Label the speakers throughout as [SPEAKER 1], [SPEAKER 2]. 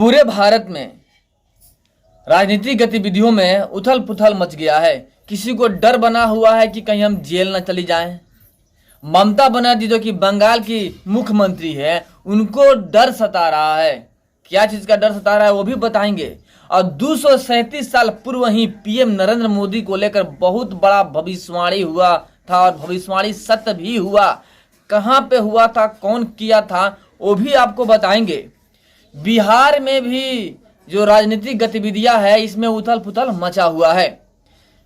[SPEAKER 1] पूरे भारत में राजनीतिक गतिविधियों में उथल पुथल मच गया है। किसी को डर बना हुआ है कि कहीं हम जेल न चली जाएं। ममता बनर्जी जो कि बंगाल की मुख्यमंत्री है, उनको डर सता रहा है। क्या चीज का डर सता रहा है वो भी बताएंगे। और 237 साल पूर्व ही पीएम नरेंद्र मोदी को लेकर बहुत बड़ा भविष्यवाणी हुआ था और भविष्यवाणी सत्य भी हुआ। कहां पे हुआ था, कौन किया था, वो भी आपको बताएंगे। बिहार में भी जो राजनीतिक गतिविधियां है, इसमें उथल पुथल मचा हुआ है।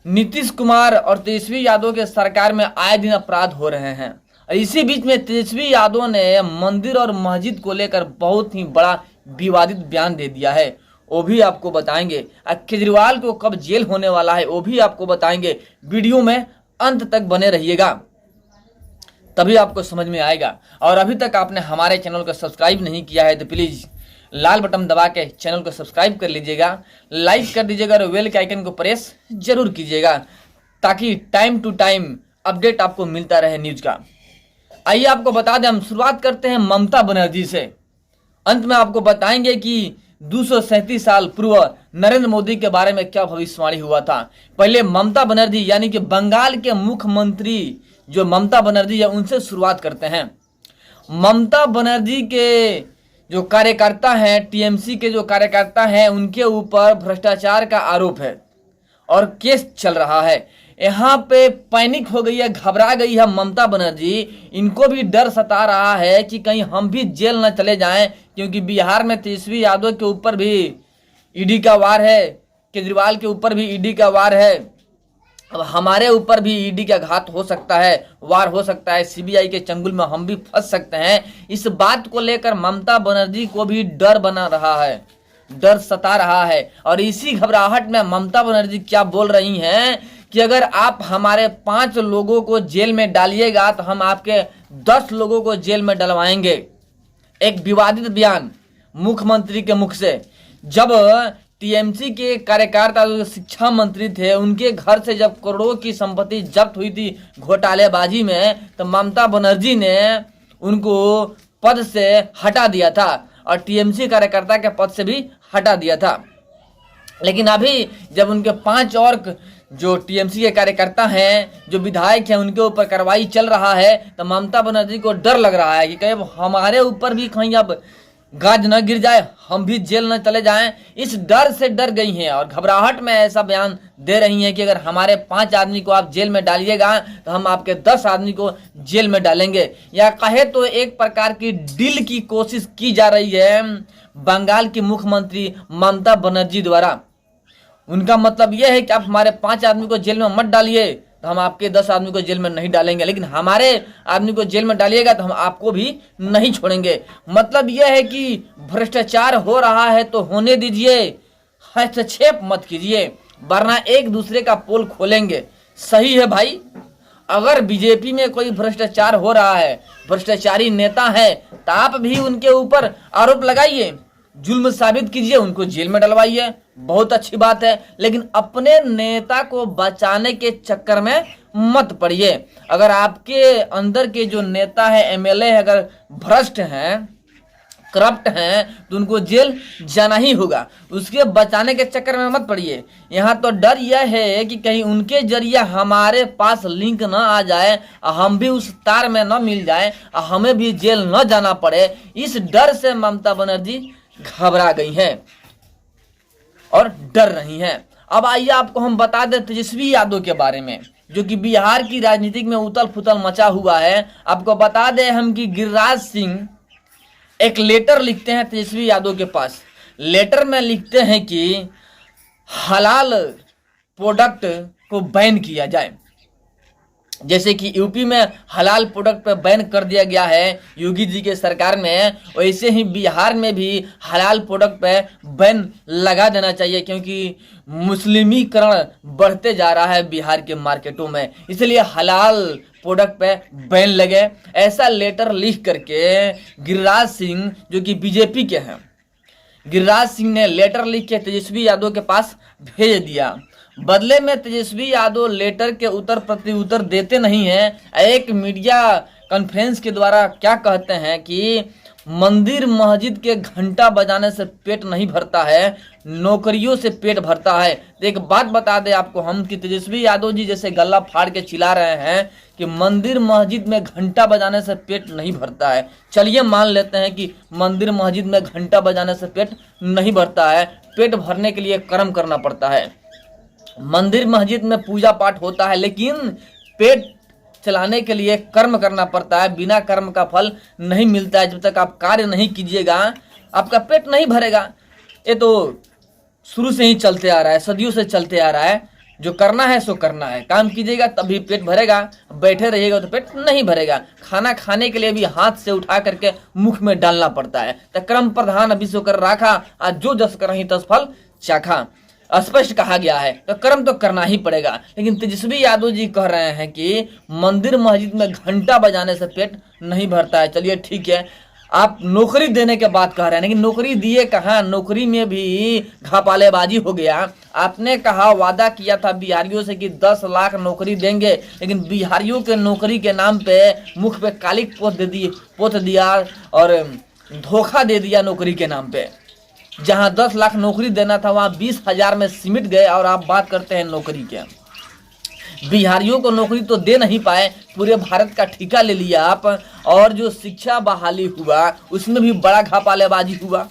[SPEAKER 1] नीतीश कुमार और तेजस्वी यादव के सरकार में आए दिन अपराध हो रहे हैं। इसी बीच में तेजस्वी यादव ने मंदिर और मस्जिद को लेकर बहुत ही बड़ा विवादित बयान दे दिया है, वो भी आपको बताएंगे। केजरीवाल को कब जेल होने वाला है वो भी आपको बताएंगे। वीडियो में अंत तक बने रहिएगा, तभी आपको समझ में आएगा। और अभी तक आपने हमारे चैनल को सब्सक्राइब नहीं किया है तो प्लीज लाल बटन दबा के चैनल को सब्सक्राइब कर लीजिएगा, लाइक कर दीजिएगा और बेल के आइकन को प्रेस जरूर कीजिएगा, ताकि टाइम टू टाइम अपडेट आपको मिलता रहे न्यूज का। आइए आपको बता दें, हम शुरुआत करते हैं ममता बनर्जी से। अंत में आपको बताएंगे कि 237 साल पूर्व नरेंद्र मोदी के बारे में क्या भविष्यवाणी हुआ था। पहले ममता बनर्जी यानी कि बंगाल के मुख्यमंत्री जो ममता बनर्जी है, उनसे शुरुआत करते हैं। ममता बनर्जी के जो कार्यकर्ता हैं, टीएमसी के जो कार्यकर्ता हैं, उनके ऊपर भ्रष्टाचार का आरोप है और केस चल रहा है। यहाँ पे पैनिक हो गई है, घबरा गई है ममता बनर्जी। इनको भी डर सता रहा है कि कहीं हम भी जेल न चले जाएं, क्योंकि बिहार में तेजस्वी यादव के ऊपर भी ईडी का वार है, केजरीवाल के ऊपर भी ईडी का वार है। अब हमारे ऊपर भी ईडी का घात हो सकता है, वार हो सकता है, सीबीआई के चंगुल में हम भी फंस सकते हैं। इस बात को लेकर ममता बनर्जी को भी डर बना रहा है, डर सता रहा है। और इसी घबराहट में ममता बनर्जी क्या बोल रही हैं कि अगर आप हमारे 5 लोगों को जेल में डालिएगा तो हम आपके 10 लोगों को जेल में डलवाएंगे। एक विवादित बयान मुख्यमंत्री के मुख से। जब टीएमसी के कार्यकर्ता जो शिक्षा मंत्री थे, उनके घर से जब करोड़ों की संपत्ति जब्त हुई थी घोटालेबाजी में, तो ममता बनर्जी ने उनको पद से हटा दिया था और टीएमसी कार्यकर्ता के पद से भी हटा दिया था। लेकिन अभी जब उनके 5 और जो टीएमसी के कार्यकर्ता हैं, जो विधायक हैं, उनके ऊपर कार्रवाई चल रहा है, तो ममता बनर्जी को डर लग रहा है कि कहीं हमारे ऊपर भी कहीं अब गाज न गिर जाए, हम भी जेल न चले जाएं। इस डर से डर गई हैं और घबराहट में ऐसा बयान दे रही हैं कि अगर हमारे 5 आदमी को आप जेल में डालिएगा तो हम आपके 10 आदमी को जेल में डालेंगे। या कहे तो एक प्रकार की डील की कोशिश की जा रही है बंगाल की मुख्यमंत्री ममता बनर्जी द्वारा। उनका मतलब यह है कि आप हमारे 5 आदमी को जेल में मत डालिए तो हम आपके 10 आदमी को जेल में नहीं डालेंगे, लेकिन हमारे आदमी को जेल में डालिएगा तो हम आपको भी नहीं छोड़ेंगे। मतलब यह है कि भ्रष्टाचार हो रहा है तो होने दीजिए, हस्तक्षेप मत कीजिए, वरना एक दूसरे का पोल खोलेंगे। सही है भाई, अगर बीजेपी में कोई भ्रष्टाचार हो रहा है, भ्रष्टाचारी नेता है, तो आप भी उनके ऊपर आरोप लगाइए, जुल्म साबित कीजिए, उनको जेल में डलवाइए, बहुत अच्छी बात है। लेकिन अपने नेता को बचाने के चक्कर में मत पड़िए। अगर आपके अंदर के जो नेता है, एमएलए है, अगर भ्रष्ट हैं, करप्ट हैं, तो उनको जेल जाना ही होगा। उसके बचाने के चक्कर में मत पड़िए। यहाँ तो डर यह है कि कहीं उनके जरिए हमारे पास लिंक न आ जाए, हम भी उस तार में न मिल जाए, हमें भी जेल न जाना पड़े। इस डर से ममता बनर्जी घबरा गई हैं और डर रही हैं। अब आइए आपको हम बता दें तेजस्वी यादव के बारे में, जो कि बिहार की राजनीतिक में उथल पुथल मचा हुआ है। आपको बता दें हम कि गिरिराज सिंह एक लेटर लिखते हैं तेजस्वी यादव के पास। लेटर में लिखते हैं कि हलाल प्रोडक्ट को बैन किया जाए। जैसे कि यूपी में हलाल प्रोडक्ट पर बैन कर दिया गया है योगी जी के सरकार में, वैसे ही बिहार में भी हलाल प्रोडक्ट पर बैन लगा देना चाहिए, क्योंकि मुस्लिमीकरण बढ़ते जा रहा है बिहार के मार्केटों में, इसलिए हलाल प्रोडक्ट पे बैन लगे। ऐसा लेटर लिख करके गिरिराज सिंह जो कि बीजेपी के हैं, गिरिराज सिंह ने लेटर लिख के तेजस्वी यादव के पास भेज दिया। बदले में तेजस्वी यादव लेटर के उत्तर प्रति उत्तर देते नहीं हैं। एक मीडिया कॉन्फ्रेंस के द्वारा क्या कहते हैं कि मंदिर मस्जिद के घंटा बजाने से पेट नहीं भरता है, नौकरियों से पेट भरता है। तो एक बात बता दें आपको हम कि तेजस्वी यादव जी जैसे गला फाड़ के चिल्ला रहे हैं कि मंदिर मस्जिद में घंटा बजाने से पेट नहीं भरता है। चलिए मान लेते हैं कि मंदिर मस्जिद में घंटा बजाने से पेट नहीं भरता है। पेट भरने के लिए कर्म करना पड़ता है। मंदिर मस्जिद में पूजा पाठ होता है, लेकिन पेट चलाने के लिए कर्म करना पड़ता है। बिना कर्म का फल नहीं मिलता है। जब तक आप कार्य नहीं कीजिएगा आपका पेट नहीं भरेगा। ये तो शुरू से ही चलते आ रहा है, सदियों से चलते आ रहा है। जो करना है सो करना है, काम कीजिएगा तभी पेट भरेगा, बैठे रहिएगा तो पेट नहीं भरेगा। खाना खाने के लिए भी हाथ से उठा करके मुख में डालना पड़ता है। तो कर्म प्रधान अभिषो कर राखा, आज जो जस करहि तस फल चाखा, स्पष्ट कहा गया है। तो कर्म तो करना ही पड़ेगा। लेकिन तेजस्वी यादव जी कह रहे हैं कि मंदिर मस्जिद में घंटा बजाने से पेट नहीं भरता है। चलिए ठीक है, आप नौकरी देने के बात कह रहे हैं, लेकिन नौकरी दिए कहाँ? नौकरी में भी घापालेबाजी हो गया। आपने कहा, वादा किया था बिहारियों से कि 10 लाख नौकरी देंगे, लेकिन बिहारियों के नौकरी के नाम पे मुख पे कालिक पोत दिया और धोखा दे दिया नौकरी के नाम पे। जहां 10 लाख नौकरी देना था वहां 20,000 में सिमट गए और आप बात करते हैं नौकरी के। बिहारियों को नौकरी तो दे नहीं पाए, पूरे भारत का ठेका ले लिया आप। और जो शिक्षा बहाली हुआ उसमें भी बड़ा घापालेबाजी हुआ।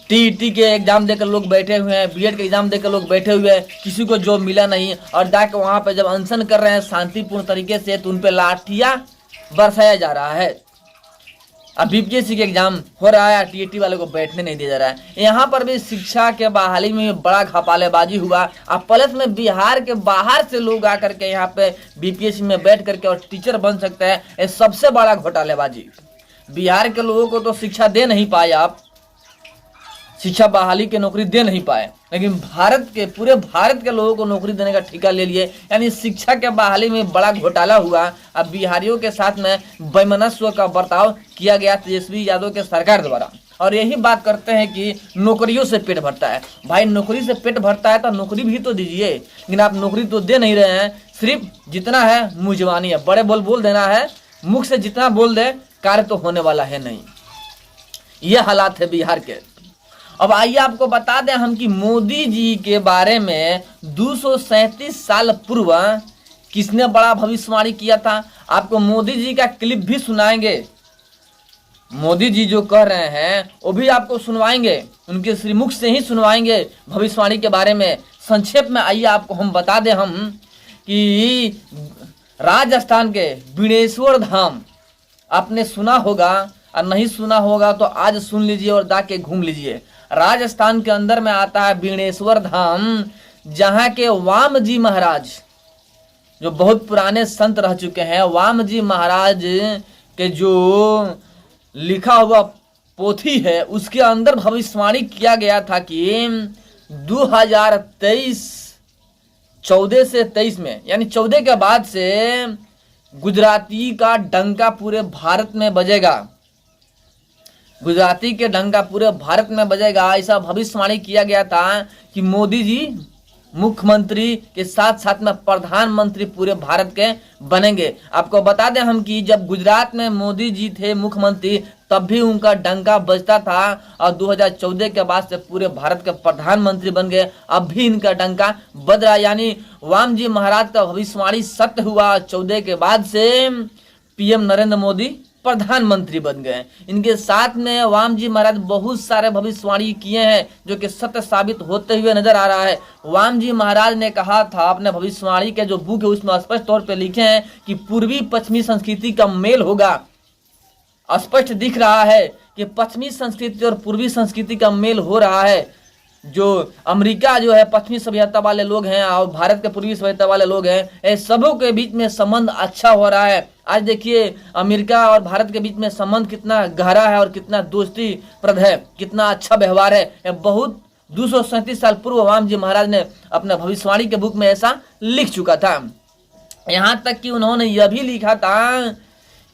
[SPEAKER 1] टीईटी के एग्जाम देकर लोग बैठे हुए हैं, बीएड के एग्जाम देकर लोग बैठे हुए हैं, किसी को जॉब मिला नहीं। और जाकर वहां पे जब अनशन कर रहे हैं शांतिपूर्ण तरीके से, तो उन पे लाठियां बरसाया जा रहा है। अब बीपीएससी के एग्जाम हो रहा है, टीईटी वाले को बैठने नहीं दिया जा रहा है। यहाँ पर भी शिक्षा के बहाली में बड़ा घपालेबाजी हुआ। अब प्लस में बिहार के बाहर से लोग आकर के यहाँ पे बीपीएससी में बैठ करके और टीचर बन सकते हैं। ये सबसे बड़ा घोटालेबाजी। बिहार के लोगों को तो शिक्षा दे नहीं पाए आप, शिक्षा बहाली के नौकरी दे नहीं पाए, लेकिन पूरे भारत के लोगों को नौकरी देने का ठेका ले लिए। यानी शिक्षा के बहाली में बड़ा घोटाला हुआ। अब बिहारियों के साथ में वैमनस्य का बर्ताव किया गया तेजस्वी यादव के सरकार द्वारा। और यही बात करते हैं कि नौकरियों से पेट भरता है। भाई नौकरी से पेट भरता है तो नौकरी भी तो दीजिए, लेकिन आप नौकरी तो दे नहीं रहे हैं। सिर्फ जितना है मुँह जवानी है, बड़े बोल देना है, मुख से जितना बोल दे कार्य तो होने वाला है नहीं। ये हालात है बिहार के। अब आइए आपको बता दें हम कि मोदी जी के बारे में 237 साल पूर्व किसने बड़ा भविष्यवाणी किया था। आपको मोदी जी का क्लिप भी सुनाएंगे। मोदी जी जो कह रहे हैं वो भी आपको सुनवाएंगे, उनके श्रीमुख से ही सुनवाएंगे भविष्यवाणी के बारे में। संक्षेप में आइए आपको हम बता दें हम कि राजस्थान के बिनेश्वर धाम आपने सुना होगा, और नहीं सुना होगा तो आज सुन लीजिए और जाके घूम लीजिए। राजस्थान के अंदर में आता है बिनेश्वर धाम, जहां के वाम जी महाराज जो बहुत पुराने संत रह चुके हैं, वाम जी महाराज के जो लिखा हुआ पोथी है उसके अंदर भविष्यवाणी किया गया था कि 2023 14 से 23 में, यानी 14 के बाद से गुजराती का डंका पूरे भारत में बजेगा। गुजराती के डंका पूरे भारत में बजेगा, ऐसा भविष्यवाणी किया गया था कि मोदी जी मुख्यमंत्री के साथ साथ में प्रधानमंत्री पूरे भारत के बनेंगे। आपको बता दें हम कि जब गुजरात में मोदी जी थे मुख्यमंत्री तब भी उनका डंका बजता था, और 2014 के बाद से पूरे भारत के प्रधानमंत्री बन गए। अब भी इनका डंका बज रहा, यानी वाम जी महाराज का भविष्यवाणी सत्य हुआ। 14 के बाद से पीएम नरेंद्र मोदी प्रधानमंत्री बन गए। इनके साथ में वाम जी महाराज बहुत सारे भविष्यवाणी किए हैं जो कि सत्य साबित होते हुए नजर आ रहा है। वाम जी महाराज ने कहा था, अपने भविष्यवाणी के जो बुक है उसमें स्पष्ट तौर पे लिखे हैं कि पूर्वी पश्चिमी संस्कृति का मेल होगा। स्पष्ट दिख रहा है कि पश्चिमी संस्कृति और पूर्वी संस्कृति का मेल हो रहा है। जो अमेरिका जो है पश्चिमी सभ्यता वाले लोग हैं और भारत के पूर्वी सभ्यता वाले लोग हैं, सबों के बीच में संबंध अच्छा हो रहा है। आज देखिए अमेरिका और भारत के बीच में संबंध कितना गहरा है और कितना दोस्ती प्रद है, कितना अच्छा व्यवहार है। बहुत 237 साल पूर्व वाम जी महाराज ने अपने भविष्यवाणी के बुक में ऐसा लिख चुका था। यहाँ तक कि उन्होंने यह भी लिखा था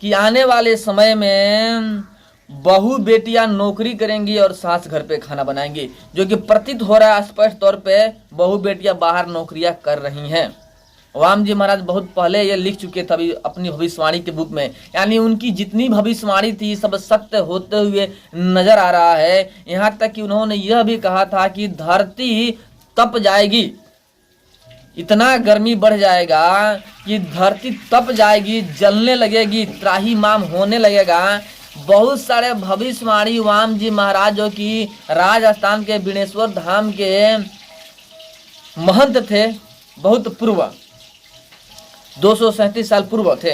[SPEAKER 1] कि आने वाले समय में बहू बेटियां नौकरी करेंगी और सास घर पे खाना बनाएंगी, जो कि प्रतीत हो रहा है स्पष्ट तौर पे बहू बेटियां बाहर नौकरियां कर रही हैं। वाम जी महाराज बहुत पहले ये लिख चुके थे अभी अपनी भविष्यवाणी के बुक में, यानी उनकी जितनी भविष्यवाणी थी सब सत्य होते हुए नजर आ रहा है। यहाँ तक कि उन्होंने यह भी कहा था कि धरती तप जाएगी, इतना गर्मी बढ़ जाएगा कि धरती तप जाएगी, जलने लगेगी, त्राही माम होने लगेगा। बहुत सारे भविष्यवाणी वाम जी महाराज जो कि राजस्थान के बिनेश्वर धाम के महंत थे, बहुत पूर्व 237 साल पूर्व थे।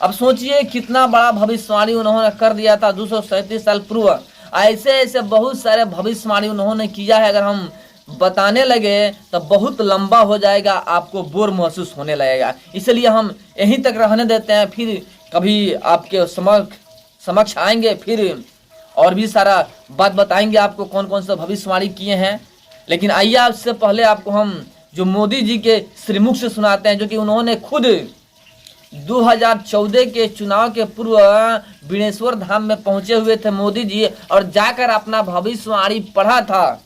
[SPEAKER 1] अब सोचिए कितना बड़ा भविष्यवाणी उन्होंने कर दिया था 237 साल पूर्व। ऐसे ऐसे बहुत सारे भविष्यवाणी उन्होंने किया है, अगर हम बताने लगे तो बहुत लंबा हो जाएगा, आपको बोर महसूस होने लगेगा। इसलिए हम यहीं तक रहने देते हैं, फिर कभी आपके समक्ष आएंगे, फिर और भी सारा बात बताएंगे आपको कौन कौन सा भविष्यवाणी किए हैं। लेकिन आइए आपसे पहले आपको हम जो मोदी जी के श्रीमुख से सुनाते हैं, जो कि उन्होंने खुद 2014 के चुनाव के पूर्व बिनेश्वर धाम में पहुंचे हुए थे मोदी जी, और जाकर अपना भविष्यवाणी पढ़ा था।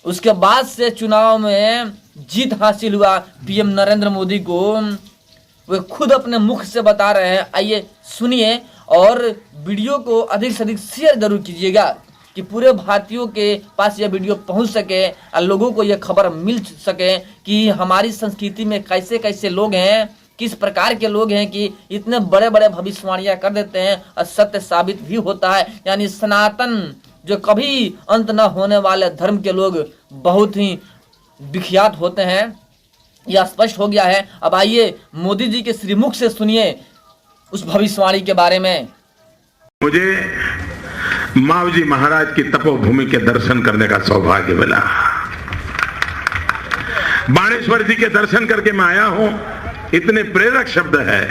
[SPEAKER 1] उसके बाद से चुनाव में जीत हासिल हुआ पीएम नरेंद्र मोदी को, वे खुद अपने मुख से बता रहे हैं। आइए सुनिए, और वीडियो को अधिक से अधिक शेयर जरूर कीजिएगा कि पूरे भारतीयों के पास यह वीडियो पहुंच सके और लोगों को यह खबर मिल सके कि हमारी संस्कृति में कैसे कैसे लोग हैं, किस प्रकार के लोग हैं कि इतने बड़े बड़े भविष्यवाणियां कर देते हैं और सत्य साबित भी होता है। यानी सनातन जो कभी अंत न होने वाले धर्म के लोग बहुत ही विख्यात होते हैं, यह स्पष्ट हो गया है। अब आइए मोदी जी के श्रीमुख से सुनिए उस भविष्यवाणी के बारे में।
[SPEAKER 2] मुझे मावजी महाराज की तपोभूमि के दर्शन करने का सौभाग्य मिला। बाणेश्वर जी के दर्शन करके मैं आया हूं। इतने प्रेरक शब्द है,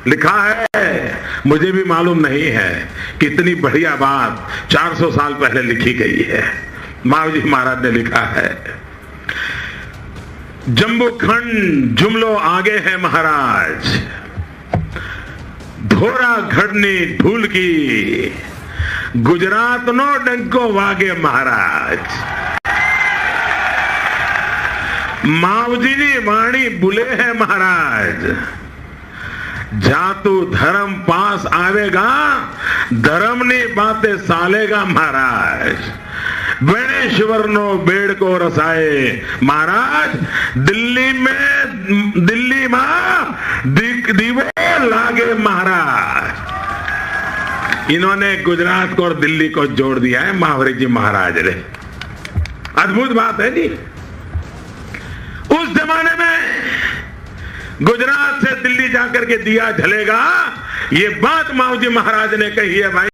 [SPEAKER 2] लिखा है, मुझे भी मालूम नहीं है कि इतनी बढ़िया बात 400 साल पहले लिखी गई है। मावजी महाराज ने लिखा है, जम्बू खंड जुमलो आगे है महाराज, धोरा घड़नी ढूल की, गुजरात नो डंको वागे महाराज। मावजी जी वाणी बुले है महाराज, जातु धर्म पास आवेगा, धर्म ने बातें सालेगा महाराज। बेणेश्वर नो बेड़ को रसाए महाराज, दिल्ली में दीवो लागे महाराज। इन्होंने गुजरात को और दिल्ली को जोड़ दिया है महावरी जी महाराज ने। अद्भुत बात है जी। उस जमाने में गुजरात से दिल्ली जाकर के दिया जलेगा, ये बात मावजी महाराज ने कही है भाई।